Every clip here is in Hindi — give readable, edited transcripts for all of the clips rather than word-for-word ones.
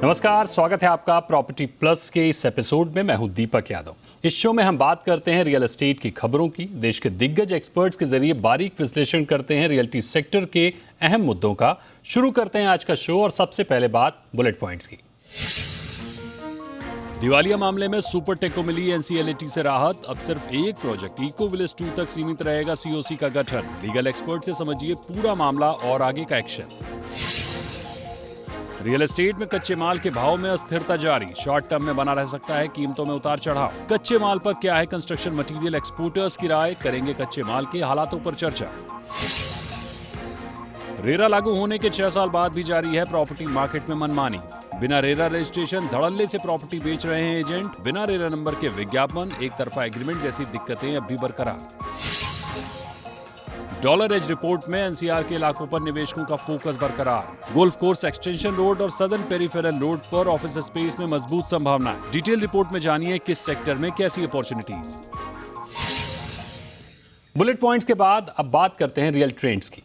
नमस्कार, स्वागत है आपका प्रॉपर्टी प्लस के इस एपिसोड में। मैं हूं दीपक यादव। इस शो में हम बात करते हैं रियल एस्टेट की खबरों की, देश के दिग्गज एक्सपर्ट्स के जरिए बारीक विश्लेषण करते हैं रियल्टी सेक्टर के अहम मुद्दों का। शुरू करते हैं आज का शो और सबसे पहले बात बुलेट पॉइंट्स की। दिवालिया मामले में सुपरटेक को मिली एनसीएलटी से राहत। अब सिर्फ एक प्रोजेक्ट इको विलेज 2 तक सीमित रहेगा सीओसी का गठन। लीगल एक्सपर्ट से समझिए पूरा मामला और आगे का एक्शन। रियल एस्टेट में कच्चे माल के भाव में अस्थिरता जारी, शॉर्ट टर्म में बना रह सकता है कीमतों में उतार चढ़ाव। कच्चे माल पर क्या है कंस्ट्रक्शन मटेरियल एक्सपोर्टर्स की राय, करेंगे कच्चे माल के हालातों पर चर्चा। रेरा लागू होने के 6 साल बाद भी जारी है प्रॉपर्टी मार्केट में मनमानी। बिना रेरा रजिस्ट्रेशन धड़ल्ले से प्रॉपर्टी बेच रहे हैं एजेंट। बिना रेरा नंबर के विज्ञापन, एक तरफा एग्रीमेंट जैसी दिक्कतें अब भी बरकरार। डॉलर एज रिपोर्ट में एनसीआर के इलाकों पर निवेशकों का फोकस बरकरार। गोल्फ कोर्स एक्सटेंशन रोड और सदर्न पेरिफेरल रोड पर ऑफिस स्पेस में मजबूत संभावनाएं। डिटेल रिपोर्ट में जानिए किस सेक्टर में कैसी अपॉर्चुनिटीज। बुलेट पॉइंट्स के बाद अब बात करते हैं रियल ट्रेंड्स की।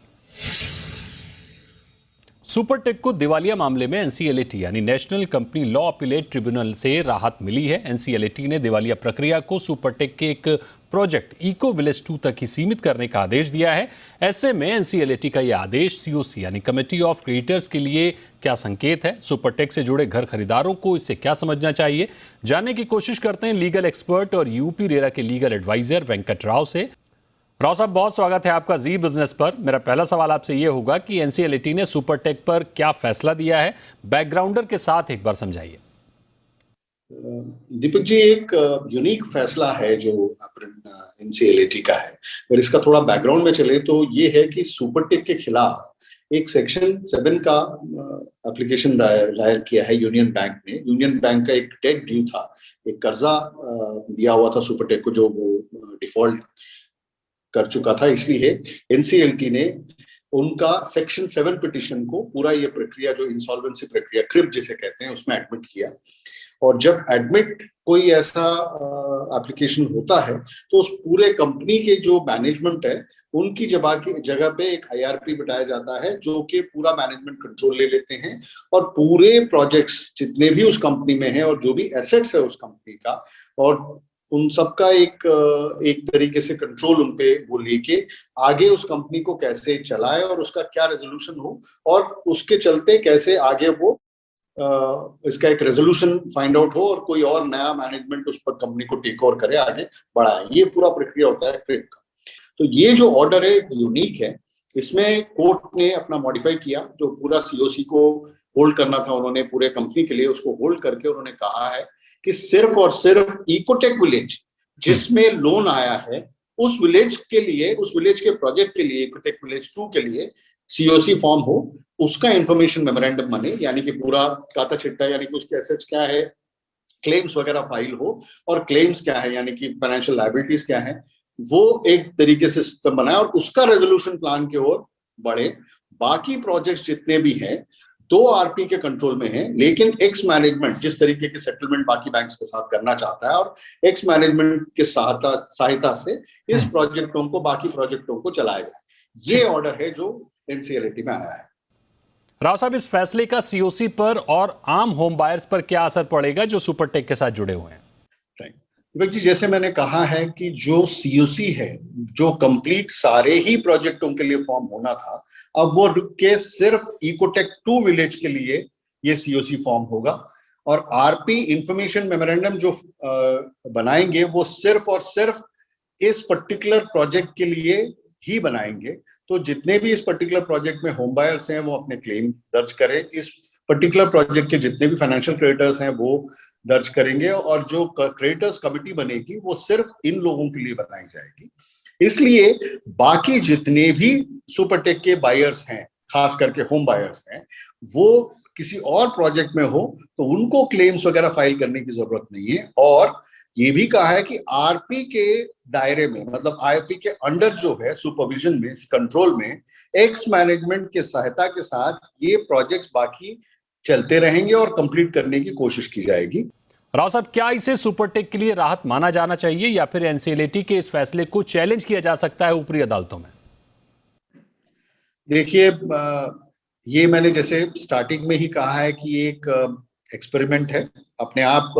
सुपरटेक को दिवालिया मामले में एनसीएलटी यानी national company law appellate tribunal से राहत मिली है। एनसीएलटी ने दिवालिया प्रक्रिया को सुपरटेक के एक प्रोजेक्ट इको विलेज 2 तक ही सीमित करने का आदेश दिया है। ऐसे में एनसीएलटी का यह आदेश सीओसी यानी कमेटी ऑफ क्रिएटर्स के लिए क्या संकेत है? सुपरटेक से जुड़े घर खरीदारों को इससे क्या समझना चाहिए, जानने की कोशिश करते हैं लीगल एक्सपर्ट और यूपी रेरा के लीगल एडवाइजर वेंकट राव से। राव साहब, बहुत स्वागत है आपका जी बिजनेस पर। मेरा पहला सवाल आपसे यह होगा कि एनसीएलटी ने सुपरटेक पर क्या फैसला दिया है, बैकग्राउंडर के साथ एक बार समझाइए। दीपक जी, एक यूनिक फैसला है जो एनसीएलटी का है। अगर इसका थोड़ा बैकग्राउंड में चले तो ये है कि सुपरटेक के खिलाफ एक सेक्शन 7 का एप्लीकेशन दायर किया है यूनियन बैंक ने। यूनियन बैंक का एक डेट ड्यू था, एक कर्जा दिया हुआ था सुपरटेक को, जो वो डिफॉल्ट कर चुका था। इसलिए एनसीएलटी ने उनका सेक्शन 7 पिटिशन को, पूरा ये प्रक्रिया जो इंसॉल्वेंसी प्रक्रिया क्रिप जिसे कहते हैं, उसमें एडमिट किया। और जब एडमिट कोई ऐसा एप्लीकेशन होता है तो उस पूरे कंपनी के जो मैनेजमेंट है उनकी जगह पे एक आईआरपी बिठाया जाता है जो कि पूरा मैनेजमेंट कंट्रोल ले लेते हैं और पूरे प्रोजेक्ट्स जितने भी उस कंपनी में हैं और जो भी एसेट्स है उस कंपनी का, और उन सबका एक तरीके से कंट्रोल उन पे वो लेके आगे उस कंपनी को कैसे चलाए और उसका क्या रेजोल्यूशन हो और उसके चलते कैसे आगे वो इसका एक रेजोल्यूशन फाइंड आउट हो और कोई और नया मैनेजमेंट उस पर कंपनी को टेक ओवर करे, आगे बढ़ाए। ये पूरा प्रक्रिया होता है क्रिप का। तो ये जो ऑर्डर है यूनिक है। इसमें कोर्ट ने अपना मॉडिफाई किया, जो पूरा सीओसी को होल्ड करना था उन्होंने पूरे कंपनी के लिए, उसको होल्ड करके उन्होंने कहा है कि सिर्फ और सिर्फ इकोटेक विलेज जिसमें लोन आया है उस विलेज के लिए, उस विलेज के प्रोजेक्ट के लिए, इकोटेक विलेज 2 के लिए सीओसी फॉर्म हो, उसका इंफॉर्मेशन मेमोरेंडम बने, यानी कि पूरा काता चिट्ठा, यानी कि उसके एसेट्स क्या है, क्लेम्स वगैरह फाइल हो, और क्लेम्स क्या है यानी कि फाइनेंशियल लायबिलिटीज क्या है, वो एक तरीके से सिस्टम बनाए और उसका रेजोल्यूशन प्लान की ओर बढ़े। बाकी प्रोजेक्ट्स जितने भी हैं 2 आरपी के कंट्रोल में है, लेकिन एक्स मैनेजमेंट जिस तरीके के सेटलमेंट बाकी बैंक्स के साथ करना चाहता है और एक्स मैनेजमेंट के सहायता से इस प्रोजेक्टों को, बाकी प्रोजेक्टों को चलाया जाए। ये ऑर्डर है जो एनसीएलटी में आया है। राव साहब, इस फैसले का सीओसी पर और आम होम बायर्स पर क्या असर पड़ेगा जो सुपरटेक के साथ जुड़े हुए हैं? दीपक जी, जैसे मैंने कहा है कि जो सीओसी है, जो कंप्लीट सारे ही प्रोजेक्टों के लिए फॉर्म होना था, अब वो रुक के सिर्फ इकोटेक 2 विलेज के लिए ये सीओसी फॉर्म होगा। और आरपी इंफॉर्मेशन मेमोरेंडम जो बनाएंगे वो सिर्फ और सिर्फ इस पर्टिकुलर प्रोजेक्ट के लिए ही बनाएंगे। तो जितने भी इस पर्टिकुलर प्रोजेक्ट में होम बायर्स हैं वो अपने क्लेम दर्ज करें, इस पर्टिकुलर प्रोजेक्ट के जितने भी फाइनेंशियल क्रेडिटर्स हैं वो दर्ज करेंगे, और जो क्रेडिटर्स कमिटी बनेगी वो सिर्फ इन लोगों के लिए बनाई जाएगी। इसलिए बाकी जितने भी सुपरटेक के बायर्स हैं, खास करके होम बायर्स हैं, वो किसी और प्रोजेक्ट में हो तो उनको क्लेम्स वगैरह फाइल करने की जरूरत नहीं है। और ये भी कहा है कि आरपी के दायरे में, मतलब आरपी के अंडर जो है सुपरविजन में, कंट्रोल में, एक्स मैनेजमेंट के सहायता के साथ ये प्रोजेक्ट्स बाकी चलते रहेंगे और कंप्लीट करने की कोशिश की जाएगी। राव साहब, क्या इसे सुपरटेक के लिए राहत माना जाना चाहिए या फिर एनसीएलटी के इस फैसले को चैलेंज किया जा सकता है ऊपरी अदालतों में? देखिए, ये मैंने जैसे स्टार्टिंग में ही कहा है कि एक एक्सपेरिमेंट है अपने आप।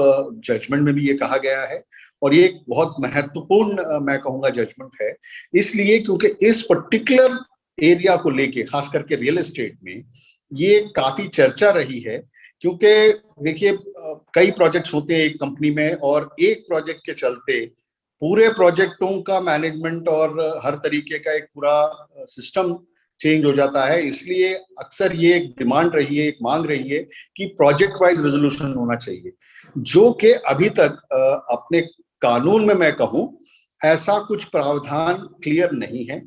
जजमेंट में भी ये कहा गया है और ये एक बहुत महत्वपूर्ण मैं कहूँगा जजमेंट है, इसलिए क्योंकि इस पर्टिकुलर एरिया को लेके खास करके रियल एस्टेट में ये काफी चर्चा रही है। क्योंकि देखिए कई प्रोजेक्ट्स होते हैं एक कंपनी में और एक प्रोजेक्ट के चलते पूरे प्रोजेक्टों का मैनेजमेंट और हर तरीके का एक पूरा सिस्टम चेंज हो जाता है। इसलिए अक्सर ये एक डिमांड रही है, एक मांग रही है कि प्रोजेक्ट वाइज रेजोल्यूशन होना चाहिए, जो कि अभी तक अपने कानून में मैं कहूं ऐसा कुछ प्रावधान क्लियर नहीं है।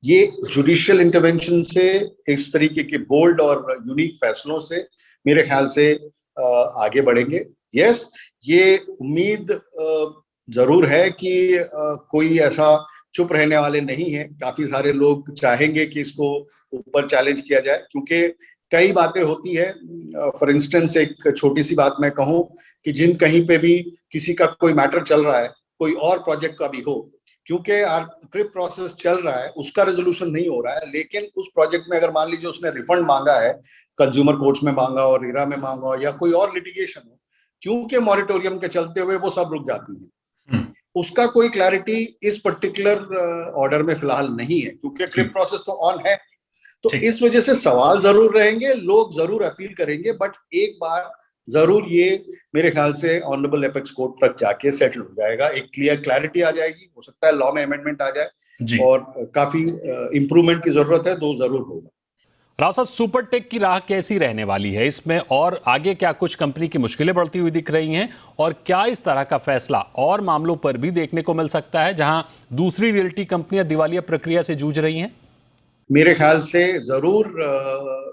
ये जुडिशियल इंटरवेंशन से, इस तरीके के बोल्ड और यूनिक फैसलों से मेरे ख्याल से आगे बढ़ेंगे। यस, ये उम्मीद जरूर है कि कोई ऐसा चुप रहने वाले नहीं है। काफी सारे लोग चाहेंगे कि इसको ऊपर चैलेंज किया जाए, क्योंकि कई बातें होती है। फॉर इंस्टेंस एक छोटी सी बात मैं कहूं कि जिन कहीं पे भी किसी का कोई मैटर चल रहा है, कोई और प्रोजेक्ट का भी हो, क्योंकि क्रिप प्रोसेस चल रहा है, उसका रेजोल्यूशन नहीं हो रहा है, लेकिन उस प्रोजेक्ट में अगर मान लीजिए उसने रिफंड मांगा है, कंज्यूमर कोर्ट्स में मांगा और इरा में मांगा हो या कोई और लिटिगेशन हो, क्योंकि मॉरिटोरियम के चलते हुए वो सब रुक जाती है। उसका कोई क्लैरिटी इस पर्टिकुलर ऑर्डर में फिलहाल नहीं है, क्योंकि क्रिप प्रोसेस तो ऑन है। तो इस वजह से सवाल जरूर रहेंगे, लोग जरूर अपील करेंगे, बट एक बार जरूर ये मेरे ख्याल से ऑनरेबल एपेक्स कोर्ट तक जाके सेटल हो जाएगा, एक क्लियर क्लैरिटी आ जाएगी। हो सकता है लॉ में अमेंडमेंट आ जाए और काफी इंप्रूवमेंट की जरूरत है, तो जरूर होगा। राव साहब, सुपरटेक की राह कैसी रहने वाली है इसमें, और आगे क्या कुछ कंपनी की मुश्किलें बढ़ती हुई दिख रही हैं, और क्या इस तरह का फैसला और मामलों पर भी देखने को मिल सकता है जहां दूसरी रियल्टी कंपनियां दिवालिया प्रक्रिया से जूझ रही हैं? मेरे ख्याल से जरूर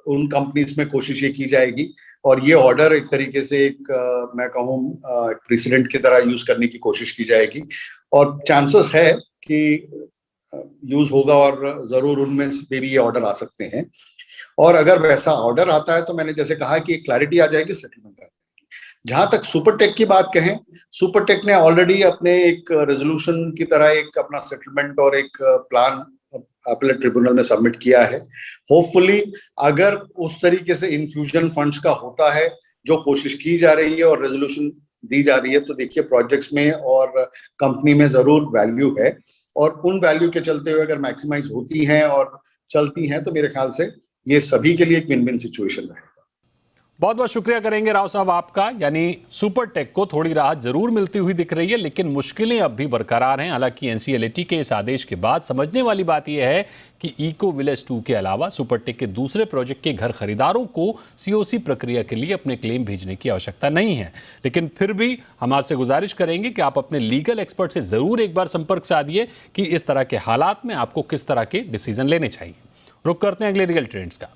उन कंपनीज में कोशिश ये की जाएगी और ये ऑर्डर एक तरीके से एक मैं कहूँ प्रेसिडेंट की तरह यूज करने की कोशिश की जाएगी, और चांसेस है कि यूज होगा और जरूर उनमें से भी ये ऑर्डर आ सकते हैं। और अगर वैसा ऑर्डर आता है तो मैंने जैसे कहा कि क्लैरिटी आ जाएगी, सेटलमेंट आ जाएगी। जहां तक सुपरटेक की बात कहें, सुपरटेक ने ऑलरेडी अपने एक रेजोल्यूशन की तरह एक अपना सेटलमेंट और एक प्लान अपीलेट ट्रिब्यूनल में सबमिट किया है। होपफुली अगर उस तरीके से इन्फ्यूजन फंड्स का होता है, जो कोशिश की जा रही है और रेजोल्यूशन दी जा रही है, तो देखिए प्रोजेक्ट्स में और कंपनी में जरूर वैल्यू है, और उन वैल्यू के चलते हुए अगर मैक्सिमाइज होती हैं और चलती हैं तो मेरे ख्याल से ये सभी के लिए एक विन विन सिचुएशन रहेगा। बहुत बहुत शुक्रिया करेंगे राव साहब आपका। यानी सुपरटेक को थोड़ी राहत जरूर मिलती हुई दिख रही है, लेकिन मुश्किलें अब भी बरकरार हैं। हालांकि एनसीएलटी के इस आदेश के बाद समझने वाली बात यह है कि इको विलेज 2 के अलावा सुपरटेक के दूसरे प्रोजेक्ट के घर खरीदारों को सीओसी प्रक्रिया के लिए अपने क्लेम भेजने की आवश्यकता नहीं है। लेकिन फिर भी हम आपसे गुजारिश करेंगे कि आप अपने लीगल एक्सपर्ट से जरूर एक बार संपर्क साधिए कि इस तरह के हालात में आपको किस तरह के डिसीजन लेने चाहिए। रुक करते हैं अगले रियल ट्रेंड्स का।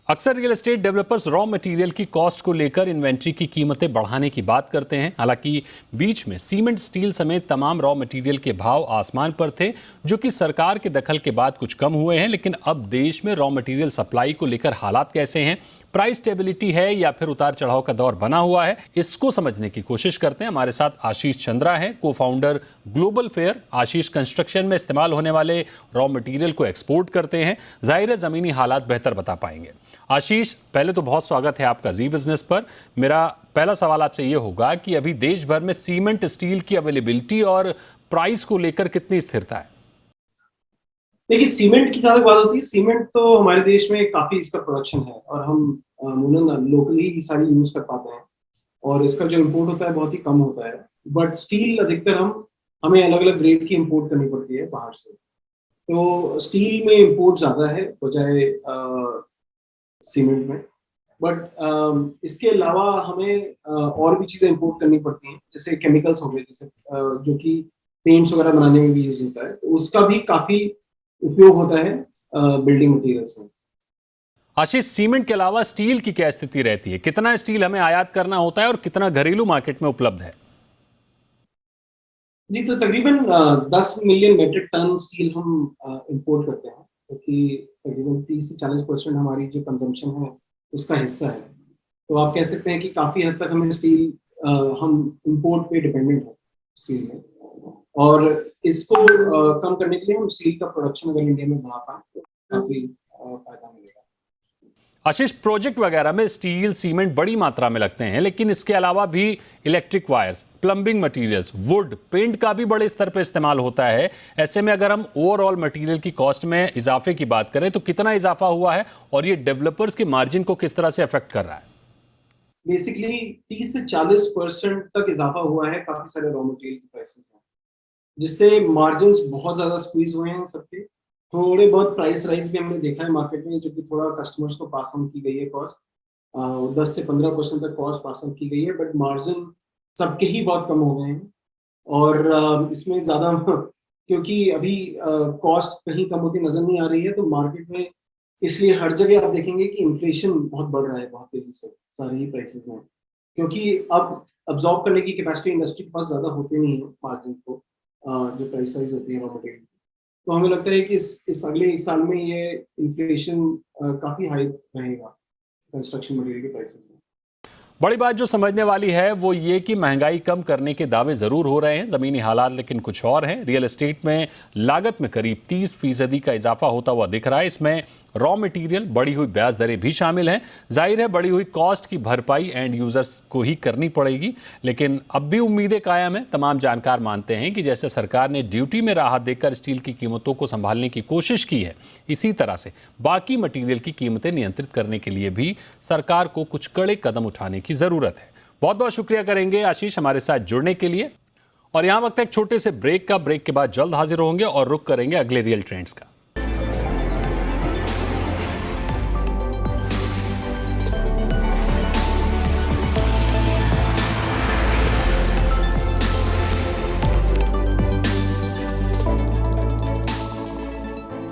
अक्सर real estate developers raw material की कॉस्ट को लेकर इन्वेंट्री की कीमतें बढ़ाने की बात करते हैं। हालांकि बीच में सीमेंट, स्टील समेत तमाम रॉ मटेरियल के भाव आसमान पर थे, जो कि सरकार के दखल के बाद कुछ कम हुए हैं। लेकिन अब देश में रॉ मटेरियल सप्लाई को लेकर हालात कैसे हैं, प्राइस स्टेबिलिटी है या फिर उतार चढ़ाव का दौर बना हुआ है, इसको समझने की कोशिश करते हैं। हमारे साथ आशीष चंद्रा हैं, को फाउंडर ग्लोबल फेयर। आशीष कंस्ट्रक्शन में इस्तेमाल होने वाले रॉ मटेरियल को एक्सपोर्ट करते हैं, जाहिर है ज़मीनी हालात बेहतर बता पाएंगे। आशीष, पहले तो बहुत स्वागत है आपका जी बिजनेस पर। मेरा पहला सवाल आपसे ये होगा कि अभी देश भर में सीमेंट, स्टील की अवेलेबिलिटी और प्राइस को लेकर कितनी स्थिरता है? देखिए, सीमेंट की ज्यादा बात होती है। सीमेंट तो हमारे देश में काफी इसका प्रोडक्शन है और हम लोकली ही सारी यूज कर पाते हैं, और इसका जो इम्पोर्ट होता है बहुत ही कम होता है। बट स्टील अधिकतर हमें अलग अलग ग्रेड की इम्पोर्ट करनी पड़ती है बाहर से, तो स्टील में इम्पोर्ट ज्यादा है बजाय सीमेंट में। बट इसके अलावा हमें और भी चीजें इम्पोर्ट करनी पड़ती हैं, जैसे केमिकल्स हो गए, जैसे जो कि पेंट्स वगैरह बनाने में भी यूज होता है, तो उसका भी काफी उपयोग होता है बिल्डिंग मटेरियल्स में। आशीष, सीमेंट के अलावा स्टील की क्या स्थिति रहती है? कितना स्टील हमें आयात करना होता है और कितना घरेलू मार्केट में उपलब्ध है? जी, तो तकरीबन 10 मिलियन मेट्रिक टन स्टील हम इंपोर्ट करते हैं, क्योंकि तकरीबन 30 से 40% हमारी जो कंजम्पशन है उसका हिस्सा है। तो आप कह सकते हैं कि काफी हद तक हमें स्टील हम इंपोर्ट पे डिपेंडेंट है स्टील में, और इसको कम करने के लिए हम स्टील का प्रोडक्शन अगर इंडिया में बढ़ा पाए तो काफी फायदा मिलेगा। आशीष, प्रोजेक्ट वगैरह में स्टील सीमेंट बड़ी मात्रा में लगते हैं, लेकिन इसके अलावा भी electric wires, plumbing materials, wood, paint का भी बड़े स्तर पर इस्तेमाल होता है। ऐसे में अगर हम ओवरऑल मटेरियल की कॉस्ट में इजाफे की बात करें तो कितना इजाफा हुआ है और ये डेवलपर्स के मार्जिन को किस तरह से अफेक्ट कर रहा है? बेसिकली 30 से 40% तक इजाफा हुआ है काफी सारे रॉ मटेरियल की प्राइसेस में, जिससे मार्जिन्स बहुत ज्यादा स्क्वीज हुए हैं सबके। थोड़े बहुत प्राइस राइज भी हमने देखा है मार्केट में, जो कि थोड़ा कस्टमर्स को पास ऑन की गई है कॉस्ट, 10 से 15% तक कॉस्ट पास ऑन की गई है, बट मार्जिन सबके ही बहुत कम हो गए हैं। और इसमें ज़्यादा क्योंकि अभी कॉस्ट कहीं कम होती नज़र नहीं आ रही है, तो मार्केट में इसलिए हर जगह आप देखेंगे कि इन्फ्लेशन बहुत बढ़ रहा है बहुत तेजी से सारे ही प्राइसेस में, क्योंकि अब अब्जॉर्ब करने की कैपेसिटी इंडस्ट्री के पास ज़्यादा होती नहीं है मार्जिन को, जो प्राइस राइज होती है रॉ मटेरियल। तो हमें लगता है कि इस अगले 1 साल में ये इन्फ्लेशन काफ़ी हाई रहेगा कंस्ट्रक्शन मटेरियल के प्राइसेस में। बड़ी बात जो समझने वाली है वो ये कि महंगाई कम करने के दावे जरूर हो रहे हैं, जमीनी हालात लेकिन कुछ और हैं। रियल एस्टेट में लागत में करीब 30% का इजाफा होता हुआ दिख रहा है। इसमें रॉ मटेरियल, बढ़ी हुई ब्याज दरें भी शामिल हैं। जाहिर है बढ़ी हुई कॉस्ट की भरपाई एंड यूजर्स को ही करनी पड़ेगी, लेकिन अब भी उम्मीदें कायम हैं। तमाम जानकार मानते हैं कि जैसे सरकार ने ड्यूटी में राहत देकर स्टील की कीमतों को संभालने की कोशिश की है, इसी तरह से बाकी मटेरियल की कीमतें नियंत्रित करने के लिए भी सरकार को कुछ कड़े कदम उठाने की जरूरत है। बहुत बहुत शुक्रिया करेंगे आशीष हमारे साथ जुड़ने के लिए। और यहां वक्त एक छोटे से ब्रेक का, ब्रेक के बाद जल्द हाजिर होंगे और रुक करेंगे अगले रियल ट्रेंड्स का।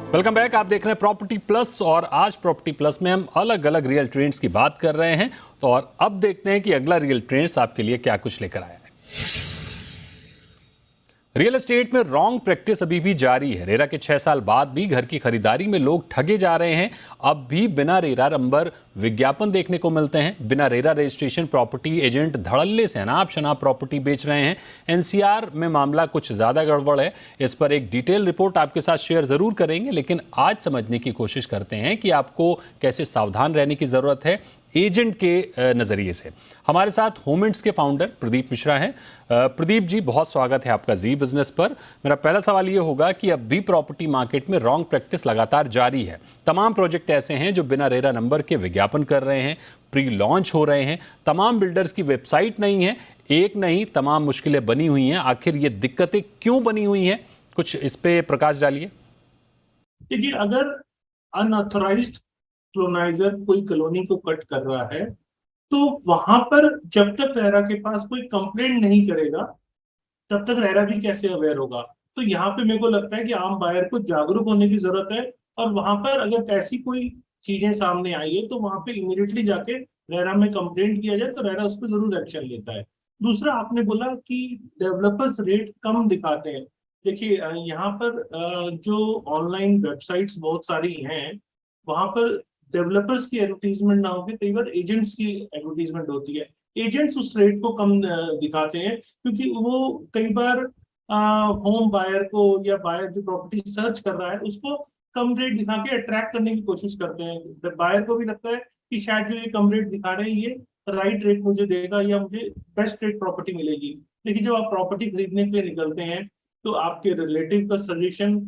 वेलकम बैक, आप देख रहे हैं प्रॉपर्टी प्लस और आज प्रॉपर्टी प्लस में हम अलग अलग रियल ट्रेंड्स की बात कर रहे हैं। तो और अब देखते हैं कि अगला रियल ट्रेंड्स आपके लिए क्या कुछ लेकर आया है। रियल एस्टेट में रॉन्ग प्रैक्टिस अभी भी जारी है। रेरा के 6 साल बाद भी घर की खरीदारी में लोग ठगे जा रहे हैं। अब भी बिना रेरा नंबर विज्ञापन देखने को मिलते हैं। बिना रेरा रजिस्ट्रेशन प्रॉपर्टी एजेंट धड़ल्ले से अनाप शनाप प्रॉपर्टी बेच रहे हैं। एनसीआर में मामला कुछ ज़्यादा गड़बड़ है। इस पर एक डिटेल रिपोर्ट आपके साथ शेयर ज़रूर करेंगे, लेकिन आज समझने की कोशिश करते हैं कि आपको कैसे सावधान रहने की ज़रूरत है एजेंट के नज़रिए से। हमारे साथ होमेंट्स के फाउंडर प्रदीप मिश्रा हैं। प्रदीप जी, बहुत स्वागत है आपका जी बिजनेस पर। मेरा पहला सवाल ये होगा कि अब भी प्रॉपर्टी मार्केट में रॉन्ग प्रैक्टिस लगातार जारी है। तमाम प्रोजेक्ट ऐसे हैं जो बिना रेरा नंबर के विज्ञापन कर रहे हैं, प्री लॉन्च हो रहे हैं। तमाम बिल्डर्स की वेबसाइट नहीं है, एक नहीं तमाम मुश्किलें बनी हुई हैं। आखिर ये दिक्कतें क्यों बनी हुई हैं, कुछ इस पे प्रकाश डालिए। देखिए, अगर अनऑथराइज्ड कॉलोनाइजर कोई कॉलोनी को कट कर रहा है तो वहां पर जब तक रेरा के पास कोई कंप्लेंट नहीं करेगा तब तक रेरा भी कैसे अवेयर होगा। तो यहाँ पे मेरे को लगता है कि आम बायर को जागरूक होने की जरूरत है, और वहां पर अगर ऐसी कोई चीजें सामने आई है तो वहां पे इमीडिएटली जाके रेरा में कंप्लेंट किया जाए तो रेरा उस पर जरूर एक्शन लेता है। दूसरा, आपने बोला कि डेवलपर्स रेट कम दिखाते हैं। देखिए, यहाँ पर जो ऑनलाइन वेबसाइट्स बहुत सारी हैं, वहां पर डेवलपर्स की एडवर्टीजमेंट ना होकर कई बार एजेंट्स की एडवर्टीजमेंट होती है। एजेंट्स उस रेट को कम दिखाते हैं क्योंकि वो कई बार होम बायर को या बायर जो प्रॉपर्टी सर्च कर रहा है उसको कम रेट दिखा के अट्रैक्ट करने की कोशिश करते हैं। बायर को भी लगता है कि शायद जो ये कम रेट दिखा रहे हैं ये राइट रेट मुझे देगा या मुझे बेस्ट रेट प्रॉपर्टी मिलेगी। लेकिन जब आप प्रॉपर्टी खरीदने के लिए निकलते हैं तो आपके रिलेटिव का सजेशन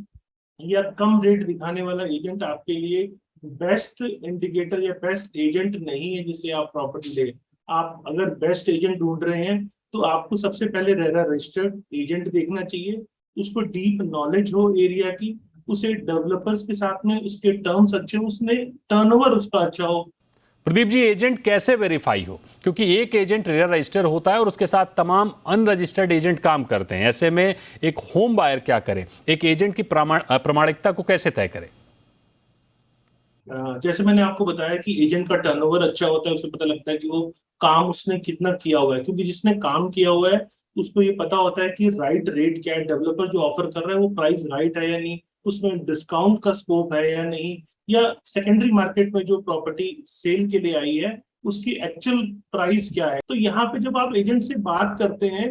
या कम रेट दिखाने वाला एजेंट आपके लिए बेस्ट इंडिकेटर या बेस्ट एजेंट नहीं है जिससे आप प्रॉपर्टी ले। आप अगर बेस्ट एजेंट ढूंढ रहे हैं तो आपको सबसे पहले रेरा रजिस्टर्ड एजेंट देखना चाहिए, उसको डीप नॉलेज हो एरिया की, उसे डेवलपर्स के साथ में उसके टर्म्स अच्छे, उसने टर्नओवर उसका अच्छा हो। प्रदीप जी, एजेंट कैसे वेरीफाई हो, क्योंकि एक एजेंट रेरा रजिस्टर होता है और उसके साथ तमाम अनरजिस्टर्ड एजेंट काम करते हैं। ऐसे में एक होम बायर क्या करे, एक एजेंट की प्रामाणिकता को कैसे तय करे? जैसे मैंने आपको बताया कि एजेंट का टर्नओवर अच्छा होता है, उसे पता लगता है कि वो काम उसने कितना किया हुआ है, क्योंकि जिसने काम किया हुआ है उसको ये पता होता है कि राइट रेट क्या है, डेवलपर जो ऑफर कर रहा है वो प्राइस राइट है या नहीं, उसमें डिस्काउंट का स्कोप है या नहीं, या सेकेंडरी मार्केट में जो प्रॉपर्टी सेल के लिए आई है उसकी एक्चुअल प्राइस क्या है। तो यहाँ पे जब आप एजेंट से बात करते हैं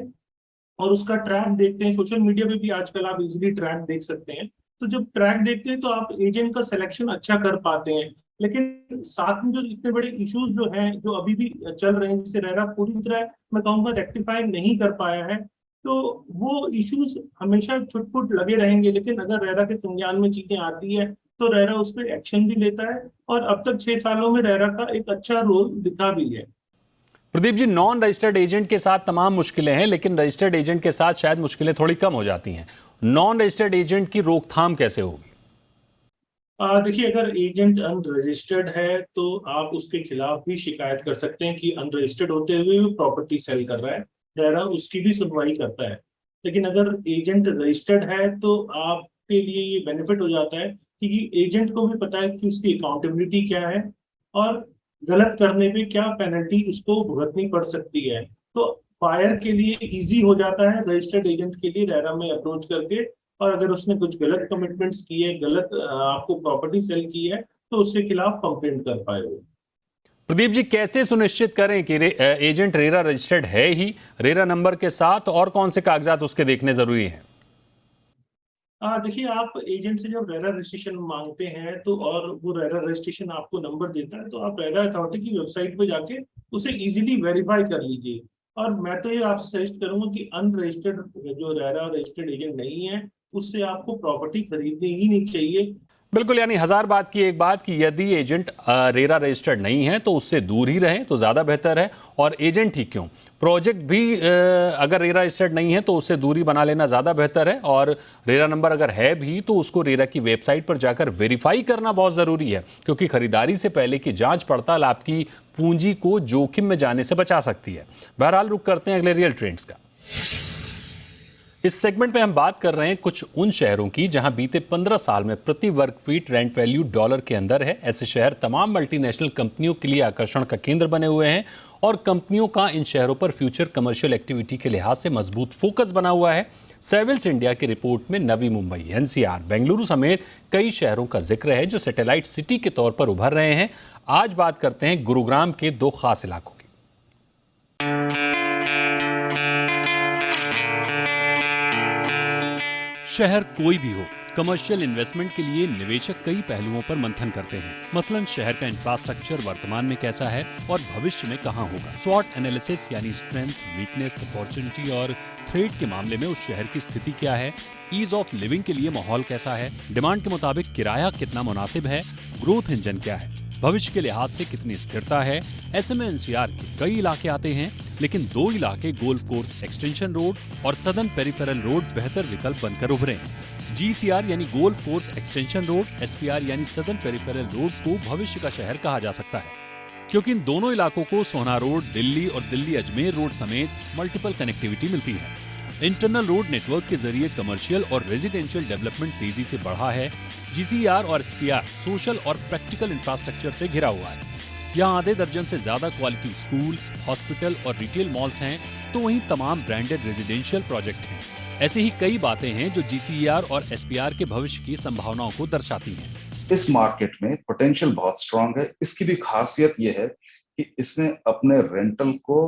और उसका ट्रैक देखते हैं, सोशल मीडिया पे भी आजकल आप इजीली ट्रैक देख सकते हैं, तो जब ट्रैक देखते हैं तो आप एजेंट का सिलेक्शन अच्छा कर पाते हैं। लेकिन साथ में जो इतने बड़े इश्यूज जो हैं, जो अभी भी चल रहे हैं, जिसे रेरा पूरी तरह मैं कहूँगा रेक्टिफाई नहीं कर पाया है, तो वो इश्यूज हमेशा छुटपुट लगे रहेंगे। लेकिन अगर रेरा के संज्ञान में चीजें आती है तो रेरा उस पर एक्शन भी लेता है, और अब तक 6 सालों में रेरा का एक अच्छा रोल दिखा भी है। Pradeep ji, non registered agent के साथ तमाम मुश्किलें हैं, लेकिन रजिस्टर्ड एजेंट के साथ शायद मुश्किलें थोड़ी कम हो जाती हैं। नॉन रजिस्टर्ड एजेंट की रोकथाम कैसे होगी? देखिए, अगर एजेंट अनरजिस्टर्ड है तो आप उसके खिलाफ भी शिकायत कर सकते हैं कि अनरजिस्टर्ड होते हुए भी प्रॉपर्टी सेल कर रहा है, रेरा उसकी भी सुनवाई करता है। लेकिन अगर एजेंट रजिस्टर्ड है तो आपके लिए ये बेनिफिट हो जाता है, क्योंकि एजेंट को भी पता है कि उसकी अकाउंटेबिलिटी क्या है और गलत करने पे क्या पेनल्टी उसको भुगतनी पड़ सकती है। तो बायर के लिए इजी हो जाता है रजिस्टर्ड एजेंट के लिए रेरा में अप्रोच करके, और अगर उसने कुछ गलत कमिटमेंट्स किए, गलत आपको प्रॉपर्टी सेल की है, तो उसके खिलाफ कंप्लेंट कर पाए वो। प्रदीप जी, कैसे सुनिश्चित करें कि एजेंट रेरा रजिस्टर्ड है ही, रेरा नंबर के साथ, और कौन से कागजात उसके देखने जरूरी हैं? देखिए, आप एजेंट से जब रेरा रजिस्ट्रेशन मांगते हैं तो, और वो रेरा रजिस्ट्रेशन आपको नंबर देता है, तो आप रेरा अथॉरिटी की वेबसाइट पे जाके उसे इजीली वेरीफाई कर लीजिए। और मैं तो ये आपसे सजेस्ट करूंगा कि अनरजिस्टर्ड जो रेरा रजिस्टर्ड एजेंट नहीं है, उससे आपको प्रॉपर्टी खरीदनी ही नहीं चाहिए। बिल्कुल, यानी हजार बात की एक बात कि यदि एजेंट रेरा रजिस्टर्ड नहीं है तो उससे दूर ही रहें तो ज़्यादा बेहतर है। और एजेंट ही क्यों, प्रोजेक्ट भी अगर रेरा रजिस्टर्ड नहीं है तो उससे दूरी बना लेना ज़्यादा बेहतर है। और रेरा नंबर अगर है भी तो उसको रेरा की वेबसाइट पर जाकर वेरीफाई करना बहुत ज़रूरी है, क्योंकि खरीदारी से पहले की जांच पड़ताल आपकी पूंजी को जोखिम में जाने से बचा सकती है। बहरहाल, रुक करते हैं अगले रियल ट्रेंड्स का। इस सेगमेंट में हम बात कर रहे हैं कुछ उन शहरों की जहां बीते 15 साल में प्रति वर्ग फीट रेंट वैल्यू डॉलर के अंदर है। ऐसे शहर तमाम मल्टीनेशनल कंपनियों के लिए आकर्षण का केंद्र बने हुए हैं, और कंपनियों का इन शहरों पर फ्यूचर कमर्शियल एक्टिविटी के लिहाज से मजबूत फोकस बना हुआ है। सेविल्स इंडिया की रिपोर्ट में नवी मुंबई, एनसीआर, बेंगलुरु समेत कई शहरों का जिक्र है जो सैटेलाइट सिटी के तौर पर उभर रहे हैं। आज बात करते हैं गुरुग्राम के दो खास इलाकों की। शहर कोई भी हो, कमर्शियल इन्वेस्टमेंट के लिए निवेशक कई पहलुओं पर मंथन करते हैं। मसलन शहर का इंफ्रास्ट्रक्चर वर्तमान में कैसा है और भविष्य में कहां होगा। स्वॉट एनालिसिस यानी स्ट्रेंथ, वीकनेस, अपॉर्चुनिटी और थ्रेट के मामले में उस शहर की स्थिति क्या है। ईज ऑफ लिविंग के लिए माहौल कैसा है, डिमांड के मुताबिक किराया कितना मुनासिब है, ग्रोथ इंजन क्या है, भविष्य के लिहाज से कितनी स्थिरता है। ऐसे में एनसीआर के कई इलाके आते हैं, लेकिन दो इलाके गोल्फ कोर्स एक्सटेंशन रोड और सदर्न पेरिफेरल रोड बेहतर विकल्प बनकर उभरे हैं। जीसीआर यानी golf course extension road, SPR यानी सदर्न पेरिफेरल रोड को भविष्य का शहर कहा जा सकता है, क्योंकि इन दोनों इलाकों को सोना रोड, दिल्ली और दिल्ली अजमेर रोड समेत मल्टीपल कनेक्टिविटी मिलती है। इंटरनल रोड नेटवर्क के जरिए कमर्शियल और रेजिडेंशियल डेवलपमेंट तेजी से बढ़ा है। जीसीआर और एसपीआर सोशल और प्रैक्टिकल इंफ्रास्ट्रक्चर से घिरा हुआ है। यहाँ आधे दर्जन से ज्यादा क्वालिटी स्कूल, हॉस्पिटल और रिटेल मॉल्स हैं, तो वहीं तमाम ब्रांडेड रेजिडेंशियल प्रोजेक्ट हैं। ऐसी ही कई बातें हैं जो जीसीआर और एसपीआर के भविष्य की संभावनाओं को दर्शाती हैं। इस मार्केट में पोटेंशियल बहुत स्ट्रांग है। इसकी भी खासियत यह है कि इसने अपने रेंटल को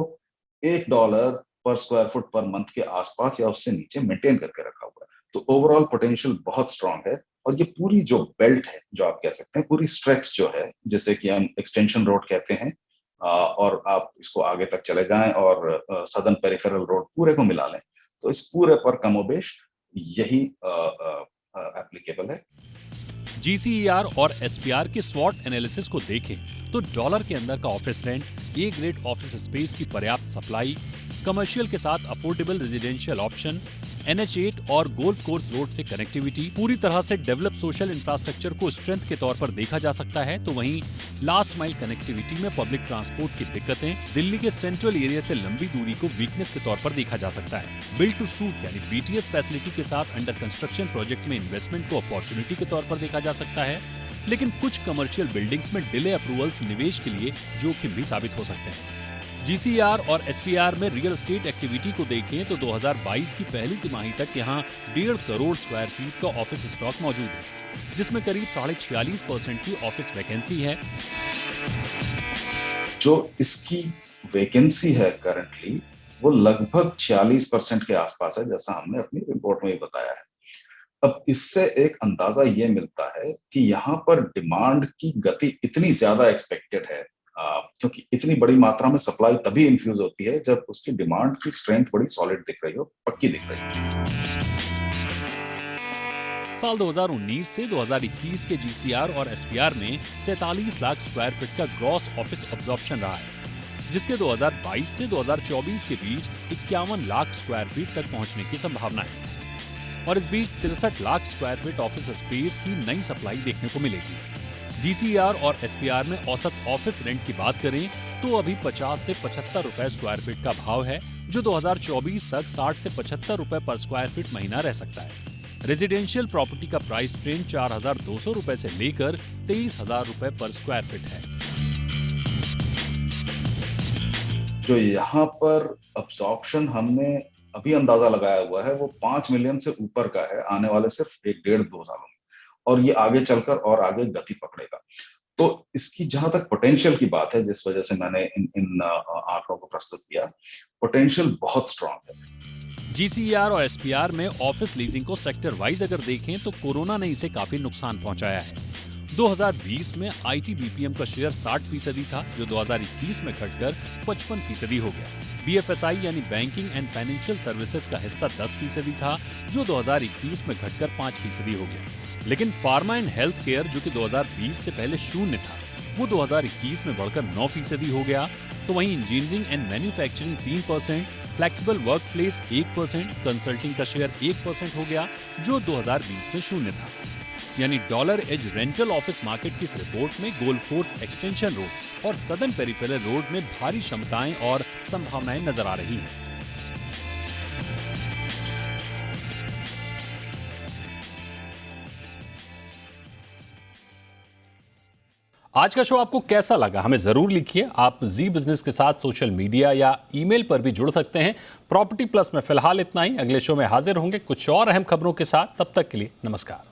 $1 पर स्क्वायर फुट पर मंथ के आसपास या उससे नीचे मेंटेन करके रखा हुआ है। तो ओवरऑल पोटेंशियल बहुत स्ट्रांग है। और ये पूरी जो बेल्ट है, जो आप कह सकते हैं पूरी स्ट्रेच जो है, जैसे कि हम एक्सटेंशन रोड कहते हैं, और आप इसको आगे तक चले जाएं और सदर्न पेरिफेरल रोड पूरे को मिला लें, तो इस पूरे पर कमोबेश यही एप्लीकेबल है। जीसीआर और एसपीआर के स्वॉट एनालिसिस को देखें तो डॉलर के अंदर का office rent, A grade office space की पर्याप्त सप्लाई, कमर्शियल के साथ अफोर्डेबल रेजिडेंशियल ऑप्शन, NH8 और गोल्फ कोर्स रोड से कनेक्टिविटी, पूरी तरह से डेवलप सोशल इंफ्रास्ट्रक्चर को स्ट्रेंथ के तौर पर देखा जा सकता है। तो वहीं लास्ट माइल कनेक्टिविटी में पब्लिक ट्रांसपोर्ट की दिक्कतें, दिल्ली के सेंट्रल एरिया से लंबी दूरी को वीकनेस के तौर पर देखा जा सकता है। बिल्ड टू सूट यानी BTS फैसिलिटी के साथ अंडर कंस्ट्रक्शन प्रोजेक्ट में इन्वेस्टमेंट को अपॉर्चुनिटी के तौर पर देखा जा सकता है। लेकिन कुछ कमर्शियल बिल्डिंग्स में डिले अप्रूवल्स निवेश के लिए जोखिम भी साबित हो सकते हैं। जीसीआर और एसपीआर में रियल एस्टेट एक्टिविटी को देखें तो 2022 की पहली तिमाही तक यहाँ 1.5 करोड़ स्क्वायर फीट का ऑफिस स्टॉक मौजूद है, जिसमें करीब 46% की ऑफिस वैकेंसी है। जो इसकी वैकेंसी है करंटली, वो लगभग 46% के आसपास है, जैसा हमने अपनी रिपोर्ट में ही बताया है। अब इससे एक अंदाजा ये मिलता है कि यहाँ पर डिमांड की गति इतनी ज्यादा एक्सपेक्टेड है, क्योंकि इतनी बड़ी मात्रा में सप्लाई तभी इन्फ्यूज होती है जब उसकी डिमांड की स्ट्रेंथ बड़ी सॉलिड दिख रही हो, पक्की दिख रही हो। साल 2019 से 2021 के जीसीआर और एसपीआर में 43 लाख स्क्वायर फीट का ग्रॉस ऑफिस अब्जॉर्प्शन रहा है, जिसके 2022 से 2024 के बीच 51 लाख स्क्वायर फीट तक पहुंचने की संभावना है। और इस बीच 63 lakh square feet office space की नई सप्लाई देखने को मिलेगी। जीसीआर और एसपीआर में औसत ऑफिस रेंट की बात करें तो अभी 50 से 75 रुपए स्क्वायर फीट का भाव है, जो 2024 तक 60 से 75 रुपए पर स्क्वायर फीट महीना रह सकता है। रेजिडेंशियल प्रॉपर्टी का प्राइस ट्रेंड 4,200 रुपए से लेकर 23,000 रुपए पर स्क्वायर फीट है। जो यहाँ पर अब्जॉर्प्शन हमने अभी अंदाजा लगाया हुआ है वो 5 मिलियन से ऊपर का है आने वाले सिर्फ 1-1.5-2 सालों में, और ये आगे चलकर और आगे गति पकड़ेगा। तो इसकी जहां तक पोटेंशियल की बात है, जिस वजह से मैंने इन आंकड़ों को प्रस्तुत किया, पोटेंशियल बहुत स्ट्रांग है। जीसीआर और एसपीआर में ऑफिस लीजिंग को सेक्टर वाइज अगर देखें तो कोरोना ने इसे काफी नुकसान पहुंचाया है। 2020 में आईटी बीपीएम का शेयर 60% था, जो 2021 में घटकर 55% हो गया। बीएफएसआई यानी बैंकिंग एंड फाइनेंशियल सर्विसेज का हिस्सा 10% था, जो 2021 में घटकर 5% हो गया। लेकिन फार्मा एंड हेल्थ केयर, जो कि 2020 से पहले शून्य था, वो 2021 में बढ़कर 9% हो गया। तो वहीं engineering and manufacturing 3%, flexible work place 1%, consulting का शेयर 1% हो गया, जो 2020 में शून्य था। यानी dollar as rental office market की इस रिपोर्ट में गोल्फ कोर्स एक्सटेंशन रोड और सदर्न पेरिफेरल रोड में भारी क्षमताएं और संभावनाएं नजर आ रही हैं। आज का शो आपको कैसा लगा हमें जरूर लिखिए। आप जी बिजनेस के साथ सोशल मीडिया या ईमेल पर भी जुड़ सकते हैं। प्रॉपर्टी प्लस में फिलहाल इतना ही। अगले शो में हाजिर होंगे कुछ और अहम खबरों के साथ। तब तक के लिए नमस्कार।